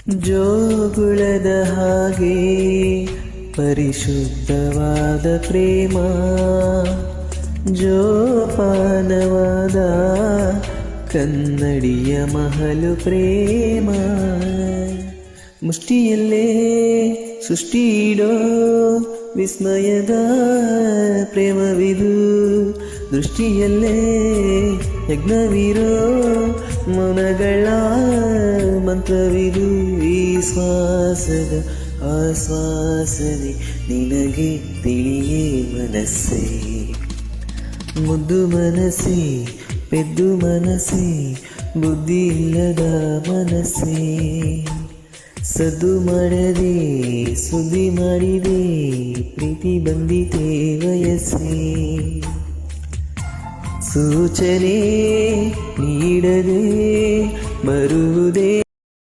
ಜೋಗುಳದ ಹಾಗೆ ಪರಿಶುದ್ಧವಾದ ಪ್ರೇಮ, ಜೋಪಾನವಾದ ಕನ್ನಡಿಯ ಮಹಲು ಪ್ರೇಮ. ಮುಷ್ಟಿಯಲ್ಲೇ ಸೃಷ್ಟಿ ಇಡೋ ವಿಸ್ಮಯದ ಪ್ರೇಮವಿದು, ದೃಷ್ಟಿಯಲ್ಲೇ ಯಜ್ಞವಿರೋ ಮನಗಳ ಮಂತ್ರವಿದು. ಈ ಶ್ವಾಸದ ಆಶ್ವಾಸನೆ ನಿನಗೆ ತಿಳಿಯೇ ಮನಸ್ಸೇ, ಮುದ್ದು ಮನಸ್ಸೇ ಪೆದ್ದು ಮನಸ್ಸೇ ಬುದ್ಧಿ ಇಲ್ಲದ ಮನಸ್ಸೇ. ಸದ್ದು ಮಾಡದೆ ಸುದ್ದಿ ಮಾಡಿದೆ ಪ್ರೀತಿ ಬಂದಿತೆ ವಯಸ್ಸೇ. ಸೂಚನೆ ನೀಡದೆ ಬರುವುದೇ